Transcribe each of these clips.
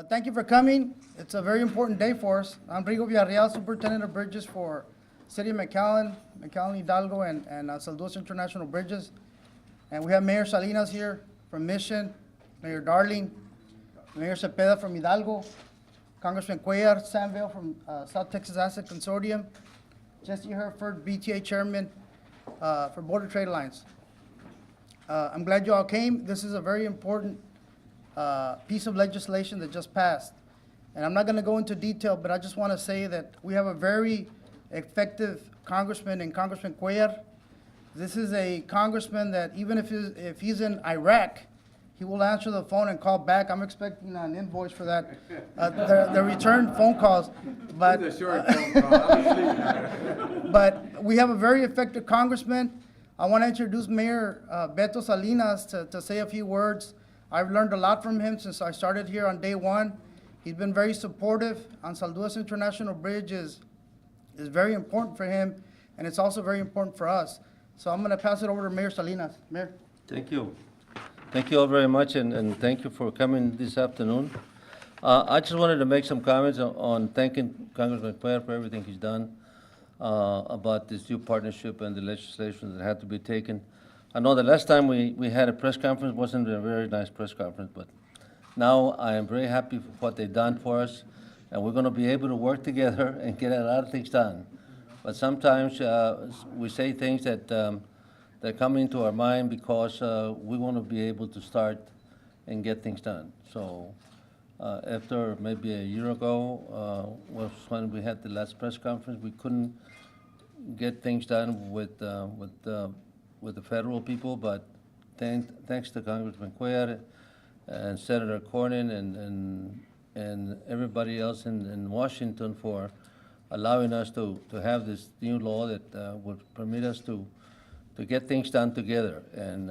Thank you for coming. It's a very important day for us. I'm Rigo Villareal, Superintendent of Bridges for City of McAllen, Hidalgo, and Anzalduas International Bridges. And we have Mayor Salinas here from Mission, Mayor Darling, Mayor Cepeda from Hidalgo, Congressman Cuellar, Vale from South Texas Asset Consortium, Jeh Hereford, BTA Chairman for Border Trade Alliance. I'm glad you all came. This is a very important piece of legislation that just passed. And I'm not going to go into detail, but I just want to say that we have a very effective congressman in Congressman Cuellar. This is a congressman that even if he's in Iraq, he will answer the phone and call back. I'm expecting an invoice for that, the return phone calls. But, but we have a very effective congressman. I want to introduce Mayor Norbeto Salinas to say a few words. I've learned a lot from him since I started here on day one. He's been very supportive. Anzalduas International Bridge is very important for him, and it's also very important for us. So I'm going to pass it over to Mayor Salinas. Mayor. Thank you. Thank you all very much, and thank you for coming this afternoon. I just wanted to make some comments on thanking Congressman Cuellar for everything he's done about this new partnership and the legislation that had to be taken. I know the last time we had a press conference wasn't a very nice press conference, but now I am very happy for what they've done for us, and we're going to be able to work together and get a lot of things done. But sometimes we say things that come into our mind because we want to be able to start and get things done. So after maybe a year ago was when we had the last press conference, we couldn't get things done with the federal people, but thanks to Congressman Cuellar and Senator Cornyn and everybody else in Washington for allowing us to have this new law that would permit us to get things done together. And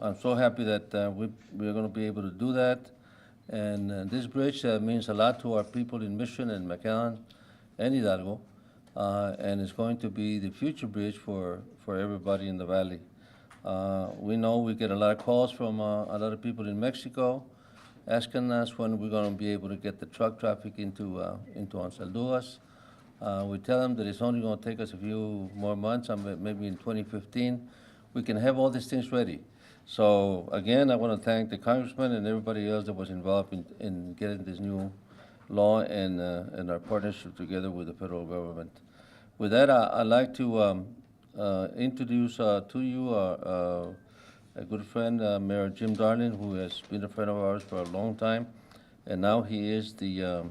I'm so happy that we're going to be able to do that. And this bridge means a lot to our people in Mission and McAllen and Hidalgo, and it's going to be the future bridge for everybody in the Valley. We know we get a lot of calls from a lot of people in Mexico asking us when we're going to be able to get the truck traffic into Anzalduas. We tell them that it's only going to take us a few more months, maybe in 2015, we can have all these things ready. So again, I want to thank the congressman and everybody else that was involved in getting this new law and our partnership together with the federal government. With that, I'd like to introduce to you a good friend, Mayor Jim Darling, who has been a friend of ours for a long time, and now he is the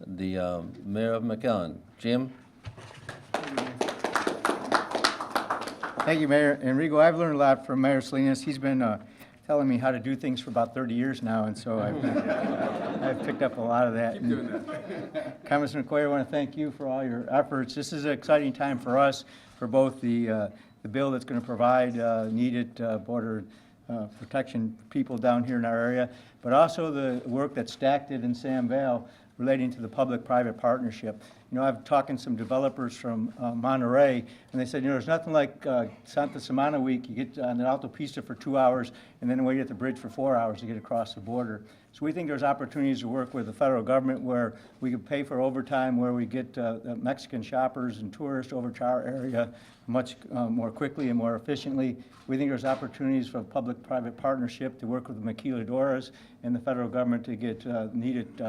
Mayor of McAllen. Jim? Thank you, Mayor. And Rigo, I've learned a lot from Mayor Salinas. He's been telling me how to do things for about 30 years now, and so I've picked up a lot of that. Keep doing that. Congressman Cuellar, I want to thank you for all your efforts. This is an exciting time for us, for both the bill that's going to provide needed border protection for people down here in our area, but also the work that STAC did in Vale relating to the public-private partnership. You know, I've talked to some developers from Monterey, and they said, you know, there's nothing like Santa Semana week. You get on the Autopista for 2 hours, and then wait at the bridge for 4 hours to get across the border. So we think there's opportunities to work with the federal government where we can pay for overtime, where we get Mexican shoppers and tourists over to our area much more quickly and more efficiently. We think there's opportunities for public-private partnership to work with the maquiladoras and the federal government to get needed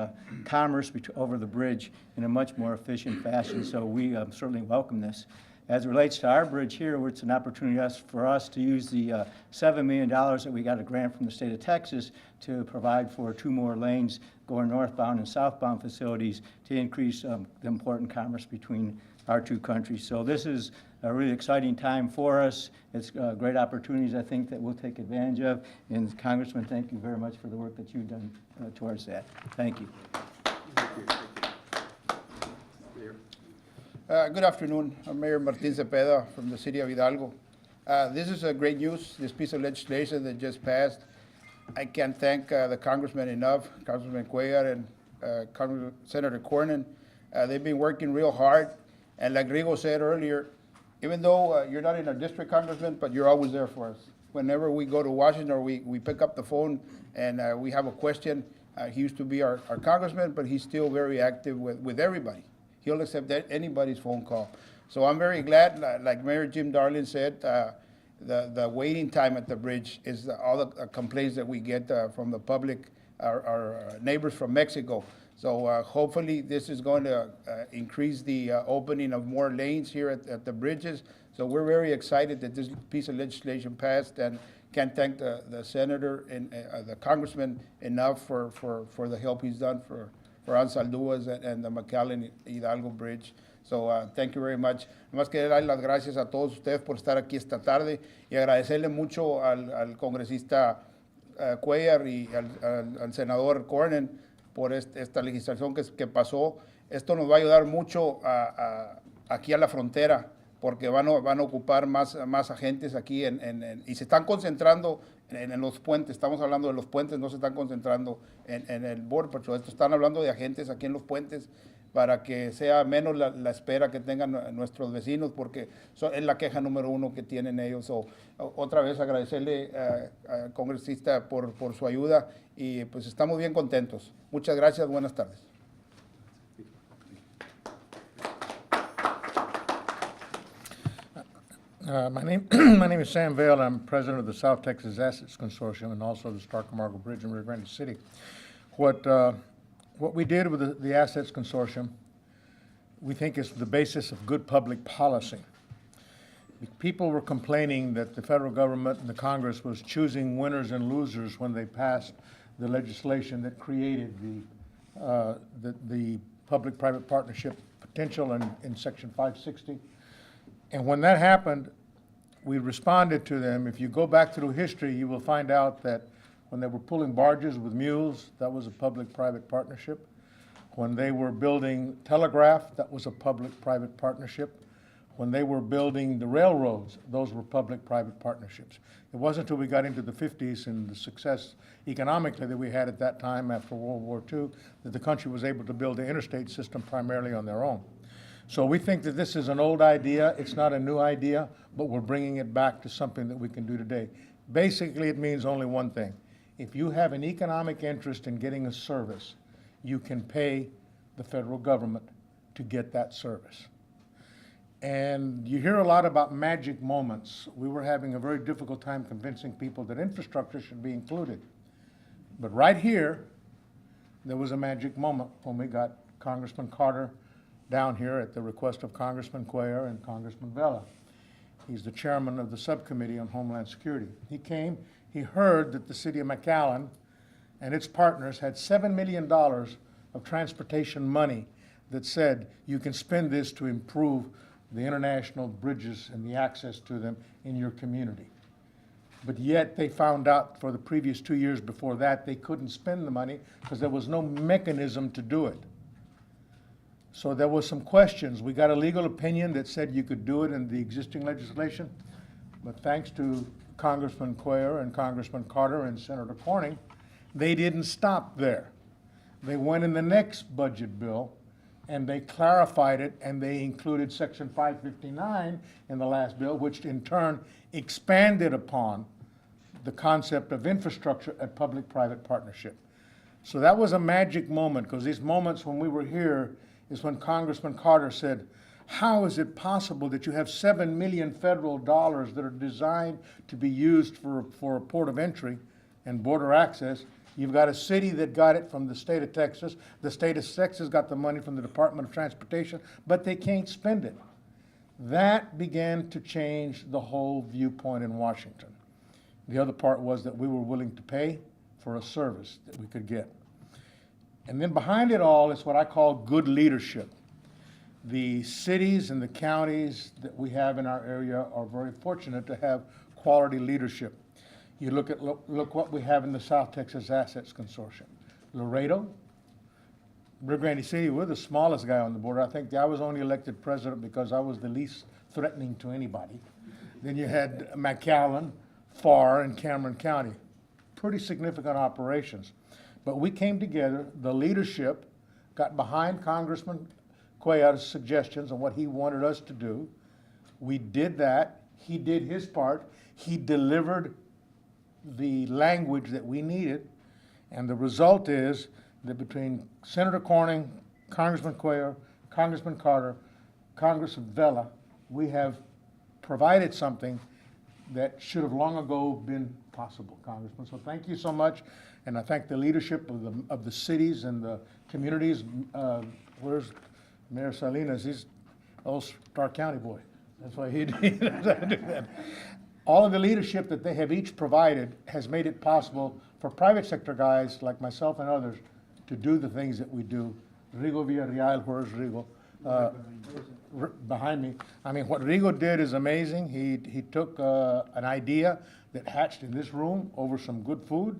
commerce over the bridge in a much more efficient fashion. So we certainly welcome this. As it relates to our bridge here, it's an opportunity for us to use the $7 million that we got a grant from the state of Texas to provide for 2 more lanes going northbound and southbound facilities to increase the important commerce between our 2 countries. So this is a really exciting time for us. It's great opportunities, I think, that we'll take advantage of. And Congressman, thank you very much for the work that you've done towards that. Thank you. Good afternoon. I'm Mayor Martin Cepeda from the city of Hidalgo. This is great news, this piece of legislation that just passed. I can't thank the congressman enough, Congressman Cuellar and Senator Cornyn. They've been working real hard. And like Rigo said earlier, even though you're not in our district, Congressman, but you're always there for us. Whenever we go to Washington or we pick up the phone and we have a question, He used to be our congressman, but he's still very active with everybody. He'll accept anybody's phone call. So I'm very glad, like Mayor Jim Darling said, the waiting time at the bridge is all the complaints that we get from the public, our neighbors from Mexico. So hopefully this is going to increase the opening of more lanes here at the bridges. So we're very excited that this piece of legislation passed, and can't thank the senator and the congressman enough for the help he's done for Anzalduas and the McAllen Hidalgo Bridge. So thank you very much. Nomás quería dar las gracias a todos ustedes por estar aquí esta tarde y agradecerle mucho al congresista Cuellar y al senador Cornyn por esta legislación que pasó. Esto nos va a ayudar mucho aquí a la frontera, porque van a ocupar más agentes aquí y se están concentrando en los puentes. Estamos hablando de los puentes, no se están concentrando en el Border Patrol. Están hablando de agentes aquí en los puentes para que sea menos la espera que tengan nuestros vecinos, porque es la queja número uno que tienen ellos. Otra vez agradecerle al congresista por su ayuda y pues estamos bien contentos. Muchas gracias, buenas tardes. My name is Sam Vale. I'm president of the South Texas Assets Consortium and also the Stark Camargo Bridge in Rio Grande City. What we did with the Assets Consortium, we think is the basis of good public policy. People were complaining that the federal government and the Congress was choosing winners and losers when they passed the legislation that created the public-private partnership potential in Section 560. And when that happened, we responded to them. If you go back through history, you will find out that when they were pulling barges with mules, that was a public-private partnership. When they were building telegraph, that was a public-private partnership. When they were building the railroads, those were public-private partnerships. It wasn't until we got into the 50s and the success economically that we had at that time after World War II that the country was able to build the interstate system primarily on their own. So we think that this is an old idea. It's not a new idea, but we're bringing it back to something that we can do today. Basically, it means only one thing. If you have an economic interest in getting a service, you can pay the federal government to get that service. And you hear a lot about magic moments. We were having a very difficult time convincing people that infrastructure should be included. But right here, there was a magic moment when we got Congressman Carter down here at the request of Congressman Cuellar and Congressman Vale. He's the chairman of the subcommittee on Homeland Security. He came, he heard that the city of McAllen and its partners had $7 million of transportation money that said you can spend this to improve the international bridges and the access to them in your community. But yet they found out for the previous 2 years before that they couldn't spend the money because there was no mechanism to do it. So there was some questions. We got a legal opinion that said you could do it in the existing legislation, but thanks to Congressman Cuellar and Congressman Carter and Senator Cornyn, they didn't stop there. They went in the next budget bill and they clarified it and they included Section 559 in the last bill, which in turn expanded upon the concept of infrastructure at public-private partnership. So that was a magic moment, because these moments when we were here is when Congressman Carter said, how is it possible that you have $7 million federal dollars that are designed to be used for a port of entry and border access? You've got a city that got it from the state of Texas. The state of Texas got the money from the Department of Transportation, but they can't spend it. That began to change the whole viewpoint in Washington. The other part was that we were willing to pay for a service that we could get. And then behind it all is what I call good leadership. The cities and the counties that we have in our area are very fortunate to have quality leadership. You look what we have in the South Texas Assets Consortium. Laredo, Rio Grande City, we're the smallest guy on the board. I think I was only elected president because I was the least threatening to anybody. Then you had McAllen, Farr, and Cameron County. Pretty significant operations. But we came together, the leadership got behind Congressman Cuellar's suggestions on what he wanted us to do. We did that. He did his part. He delivered the language that we needed. And the result is that between Senator Corning, Congressman Cuellar, Congressman Carter, Congressman Vale, we have provided something that should have long ago been possible, Congressman. So thank you so much, and I thank the leadership of the cities and the communities. Where's Mayor Salinas? He's old Stark County boy. That's why he does that. All of the leadership that they have each provided has made it possible for private sector guys like myself and others to do the things that we do. Rigo Villareal, where's Rigo? Behind me. I mean, what Rigo did is amazing. He took an idea that hatched in this room over some good food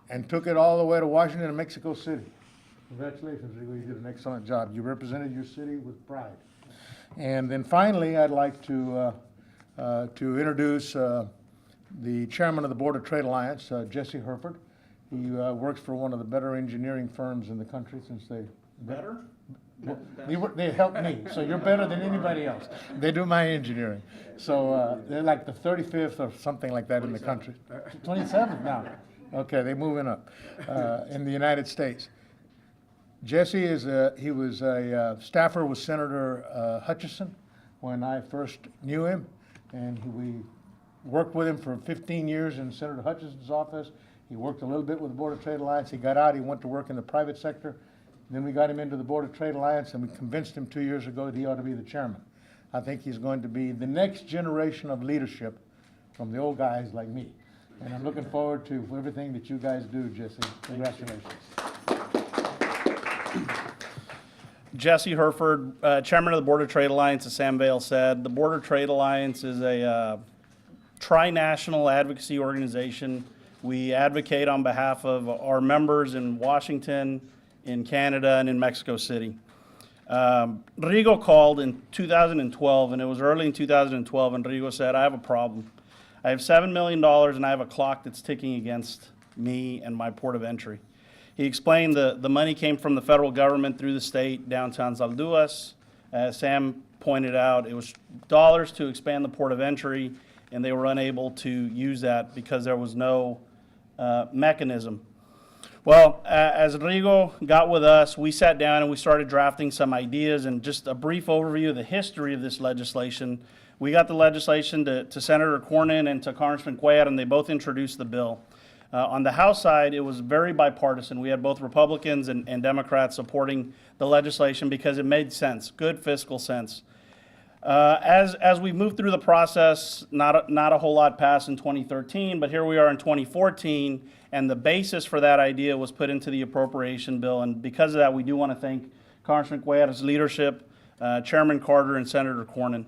and took it all the way to Washington and Mexico City. Congratulations, Rigo. You did an excellent job. You represented your city with pride. And then finally, I'd like to introduce the chairman of the Board of Trade Alliance, Jesse Hereford. He works for one of the better engineering firms in the country since they... Better? They help me, so you're better than anybody else. They do my engineering. So they're like the 35th or something like that in the country. 27th now. Okay, they're moving up in the United States. Jesse he was a staffer with Senator Hutchison when I first knew him, and we worked with him for 15 years in Senator Hutchison's office. He worked a little bit with the Board of Trade Alliance. He got out, he went to work in the private sector. Then we got him into the Board of Trade Alliance, and we convinced him 2 years ago that he ought to be the chairman. I think he's going to be the next generation of leadership from the old guys like me. And I'm looking forward to everything that you guys do, Jesse. Congratulations. Jesse Hereford, Chairman of the Board of Trade Alliance, as Sam Vale said. The Board of Trade Alliance is a tri-national advocacy organization. We advocate on behalf of our members in Washington, in Canada, and in Mexico City. Rigo called in 2012, and it was early in 2012, and Rigo said, I have a problem. I have $7 million, and I have a clock that's ticking against me and my port of entry. He explained the money came from the federal government through the state down to Anzalduas. As Sam pointed out, it was dollars to expand the port of entry, and they were unable to use that because there was no mechanism. Well, as Rigo got with us, we sat down and we started drafting some ideas, and just a brief overview of the history of this legislation. We got the legislation to Senator Cornyn and to Congressman Cuellar, and they both introduced the bill. On the House side, it was very bipartisan. We had both Republicans and Democrats supporting the legislation because it made sense, good fiscal sense. As we moved through the process, not a whole lot passed in 2013, but here we are in 2014, and the basis for that idea was put into the Appropriation Bill, and because of that, we do want to thank Congressman Cuellar's leadership, Chairman Carter, and Senator Cornyn.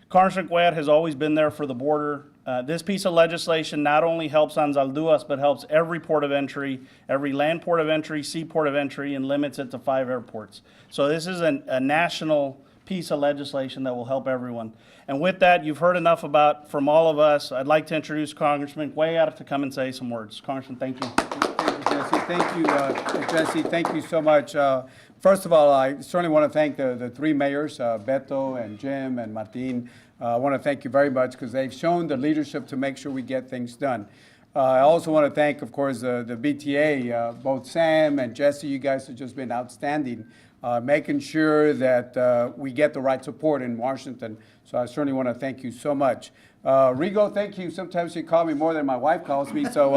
Congressman Cuellar has always been there for the border. This piece of legislation not only helps Anzalduas, but helps every port of entry, every land port of entry, sea port of entry, and limits it to 5 airports. So this is a national piece of legislation that will help everyone. And with that, you've heard enough from all of us. I'd like to introduce Congressman Cuellar to come and say some words. Congressman, thank you. Thank you, Jesse. Thank you, Jesse. Thank you so much. First of all, I certainly want to thank the 3 mayors, Beto and Jim and Martin. I want to thank you very much because they've shown the leadership to make sure we get things done. I also want to thank, of course, the BTA, both Sam and Jesse. You guys have just been outstanding, making sure that we get the right support in Washington. So I certainly want to thank you so much. Rigo, thank you. Sometimes you call me more than my wife calls me. So,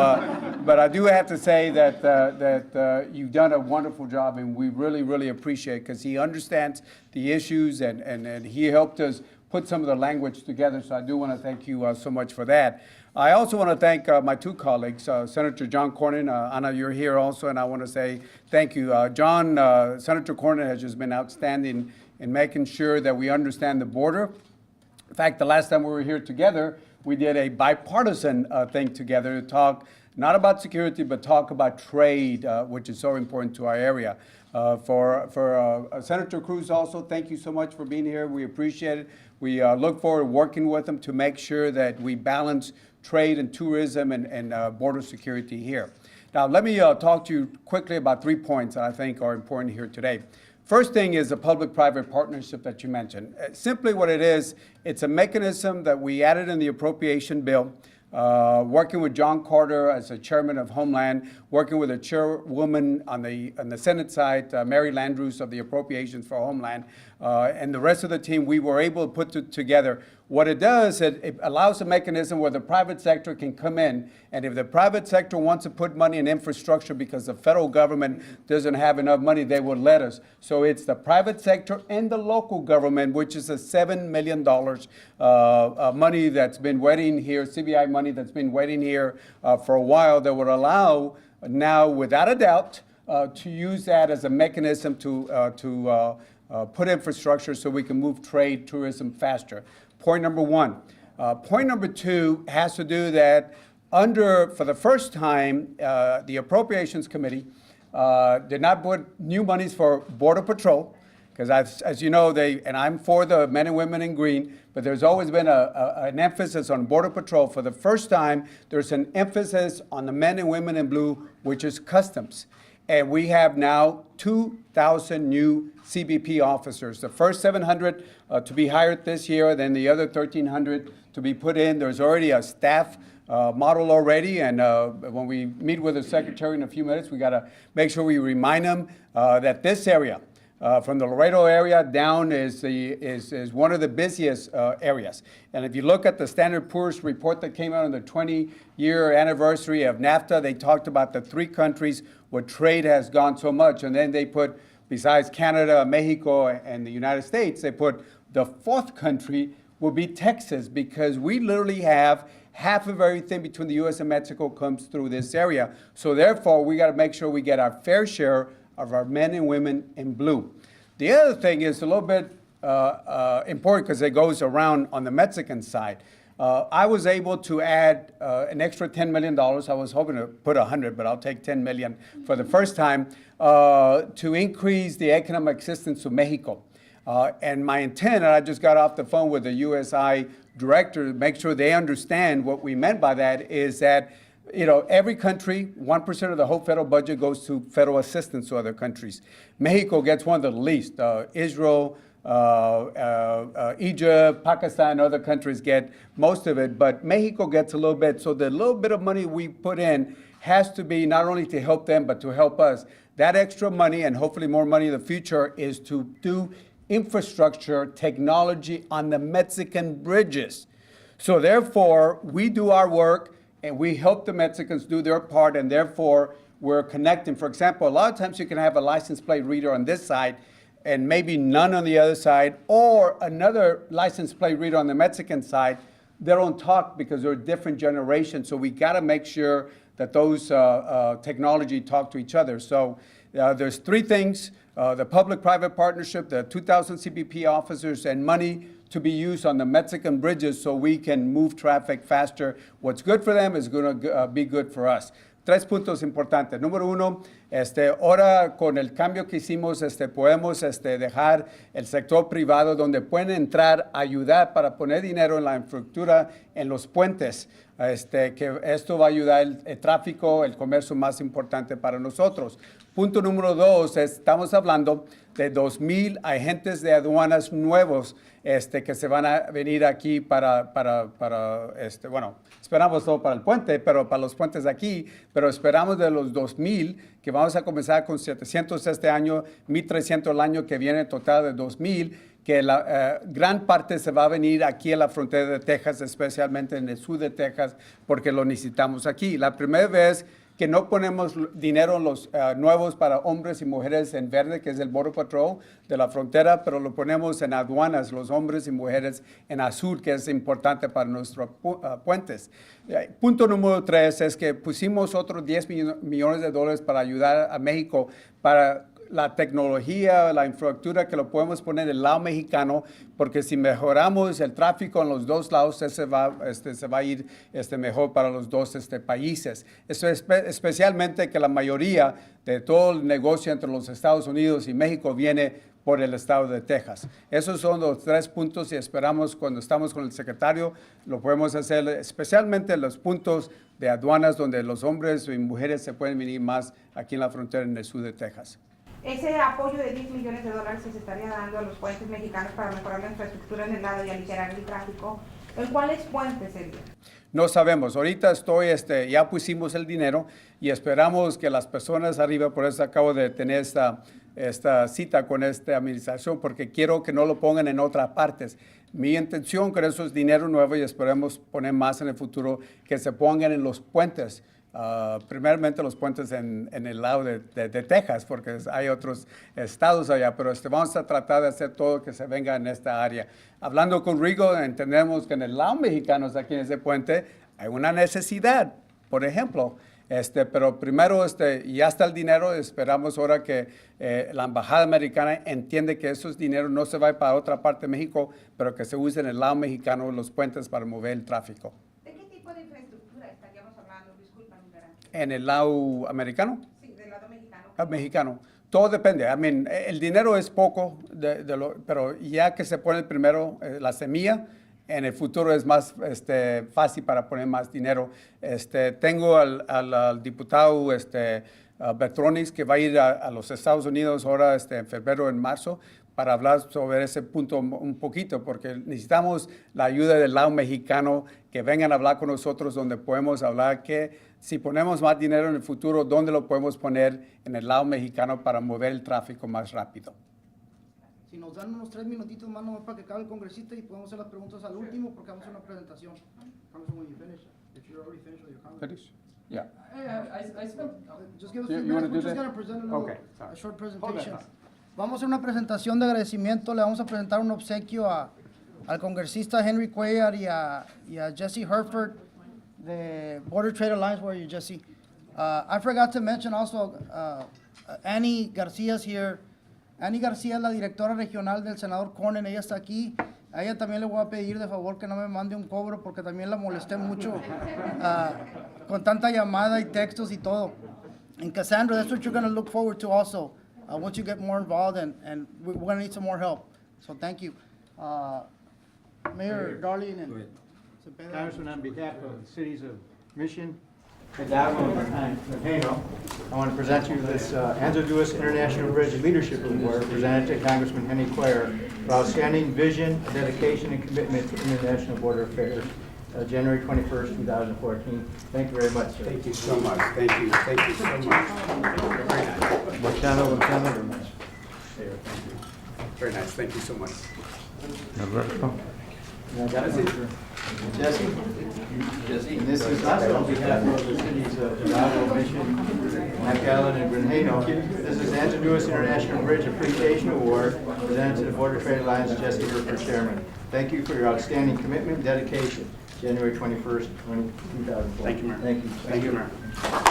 but I do have to say that you've done a wonderful job, and we really, really appreciate it because he understands the issues and he helped us put some of the language together. So I do want to thank you so much for that. I also want to thank my 2 colleagues, Senator John Cornyn. Anna, you're here also, and I want to say thank you. Senator Cornyn has just been outstanding in making sure that we understand the border. In fact, the last time we were here together, we did a bipartisan thing together to talk not about security, but talk about trade, which is so important to our area. For Senator Cruz also, thank you so much for being here. We appreciate it. We look forward to working with them to make sure that we balance trade and tourism and border security here. Now, let me talk to you quickly about 3 points that I think are important here today. First thing is the public-private partnership that you mentioned. Simply what it is, it's a mechanism that we added in the appropriation bill working with John Carter as the chairman of Homeland, working with the chairwoman on the Senate side, Mary Landrieu of the Appropriations for Homeland, and the rest of the team, we were able to put together. What it does, it allows a mechanism where the private sector can come in, and if the private sector wants to put money in infrastructure because the federal government doesn't have enough money, they will let us. So it's the private sector and the local government, which is a $7 million money that's been waiting here, CBI money that's been waiting here for a while, that would allow now, without a doubt, to use that as a mechanism to put infrastructure so we can move trade, tourism faster. Point number one. Point number two has to do that for the first time, the Appropriations Committee did not put new monies for Border Patrol, because as you know, and I'm for the men and women in green, but there's always been an emphasis on Border Patrol. For the first time, there's an emphasis on the men and women in blue, which is Customs. And we have now 2,000 new CBP officers. The first 700 to be hired this year, then the other 1,300 to be put in. There's already a staff model already, and when we meet with the secretary in a few minutes, we got to make sure we remind them that this area, from the Laredo area down, is one of the busiest areas. And if you look at the Standard & Poor's report that came out on the 20-year anniversary of NAFTA, they talked about the 3 countries where trade has gone so much. And then they put, besides Canada, Mexico, and the United States, they put the 4th country will be Texas, because we literally have half of everything between the U.S. and Mexico comes through this area. So therefore, we got to make sure we get our fair share of our men and women in blue. The other thing is a little bit important because it goes around on the Mexican side. I was able to add an extra $10 million. I was hoping to put 100, but I'll take 10 million for the first time to increase the economic assistance to Mexico. And my intent, and I just got off the phone with the USI director to make sure they understand what we meant by that, is that every country, 1% of the whole federal budget goes to federal assistance to other countries. Mexico gets one of the least. Israel, Egypt, Pakistan, other countries get most of it, but Mexico gets a little bit. So the little bit of money we put in has to be not only to help them, but to help us. That extra money, and hopefully more money in the future, is to do infrastructure technology on the Mexican bridges. So therefore, we do our work, and we help the Mexicans do their part, and therefore we're connecting. For example, a lot of times you can have a license plate reader on this side and maybe none on the other side, or another license plate reader on the Mexican side. They don't talk because they're different generations, so we got to make sure that those technology talk to each other. So there's 3 things: the public-private partnership, the 2,000 CBP officers, and money to be used on the Mexican bridges so we can move traffic faster. What's good for them is going to be good for us. 3 puntos importantes. Número 1, ahora con el cambio que hicimos, podemos dejar el sector privado donde pueden entrar a ayudar para poner dinero en la infraestructura, en los puentes, que esto va a ayudar el tráfico, el comercio más importante para nosotros. Punto número 2, estamos hablando de 2,000 agentes de aduanas nuevos que se van a venir aquí bueno, esperamos todo para el puente, pero para los puentes de aquí, pero esperamos de los 2,000, que vamos a comenzar con 700 este año, 1,300 el año que viene, total de 2,000, que la gran parte se va a venir aquí a la frontera de Texas, especialmente en el sur de Texas, porque lo necesitamos aquí. La primera vez que no ponemos dinero en los nuevos para hombres y mujeres en verde, que es el Border Patrol de la frontera, pero lo ponemos en aduanas, los hombres y mujeres en azul, que es importante para nuestros puentes. Punto número 3 es que pusimos otros $10 millones para ayudar a México para la tecnología, la infraestructura, que lo podemos poner en el lado mexicano, porque si mejoramos el tráfico en los 2 lados, se va a ir mejor para los 2 países. Eso es especialmente que la mayoría de todo el negocio entre los Estados Unidos y México viene por el estado de Texas. Esos son los 3 puntos, y esperamos, cuando estamos con el secretario, lo podemos hacer, especialmente los puntos de aduanas donde los hombres y mujeres se pueden venir más aquí en la frontera en el sur de Texas. Ese apoyo de $10 millones que se estaría dando a los puentes mexicanos para mejorar la infraestructura en el lado y aligerar el tráfico, ¿En cuáles puentes sería? No sabemos. Ahorita ya pusimos el dinero y esperamos que las personas arriba, por eso acabo de tener esta cita con esta administración, porque quiero que no lo pongan en otras partes. Mi intención con eso es dinero nuevo y esperemos poner más en el futuro, que se pongan en los puentes. Primeramente los puentes en el lado de Texas, porque hay otros estados allá, pero vamos a tratar de hacer todo que se venga en esta área. Hablando con Rigo, entendemos que en el lado mexicano, aquí en ese puente, hay una necesidad, por ejemplo. Pero primero ya está el dinero, esperamos ahora que la embajada americana entiende que esos dineros no se va para otra parte de México, pero que se use en el lado mexicano los puentes para mover el tráfico. ¿De qué tipo de infraestructura estaríamos hablando? Disculpa, Nicaragua. ¿En el lado americano? Sí, del lado mexicano. Mexicano. Todo depende. El dinero es poco, pero ya que se pone primero la semilla, en el futuro es más fácil para poner más dinero. Tengo al diputado Bertronis, que va a ir a los Estados Unidos ahora en febrero, en marzo, para hablar sobre ese punto un poquito, porque necesitamos la ayuda del lado mexicano, que vengan a hablar con nosotros, donde podemos hablar que si ponemos más dinero en el futuro, ¿dónde lo podemos poner en el lado mexicano para mover el tráfico más rápido? Si nos dan unos 3 minutitos más nomás para que acabe el congresista y podemos hacer las preguntas al último porque vamos a hacer una presentación. Congressman, when you finish, if you're already finished with your comments. Yeah. Just give us a You few wanna minutes, do we're just that? gonna present a little, Okay, sorry. a short presentation. Vamos a hacer una presentación de agradecimiento, le vamos a presentar un obsequio al congresista Henry Cuellar y a Jesse Hereford de Border Trade Alliance. Where are you, Jesse? I forgot to mention also, Annie Garcia's here. Annie García es la directora regional del senador Cornyn, ella está aquí. A ella también le voy a pedir de favor que no me mande un cobro porque también la molesté mucho con tanta llamada y textos y todo. And Cassandra, that's what you're going to look forward to also once you get more involved, and we're going to need some more help. So thank you. Mayor Darling and Cepeda. Congressman, on behalf of the cities of Mission, Hidalgo, and Norberto, I want to present you this Anzalduas International Bridge Leadership Award presented to Congressman Henry Cuellar for outstanding vision, dedication, and commitment to international border affairs. January 21st, 2014. Thank you very much, sir. Thank you so much. Thank you so much. Very nice. Thank you so much. Jesse? And this is also on behalf of the cities of Hidalgo, Mission, McAllen, and Grenada. This is Anzalduas International Bridge Appreciation Award presented to the Border Trade Alliance, Jesse Hereford, Chairman. Thank you for your outstanding commitment and dedication. January 21st, 2014. Thank you, Mayor. Thank you. Thank you, Mayor.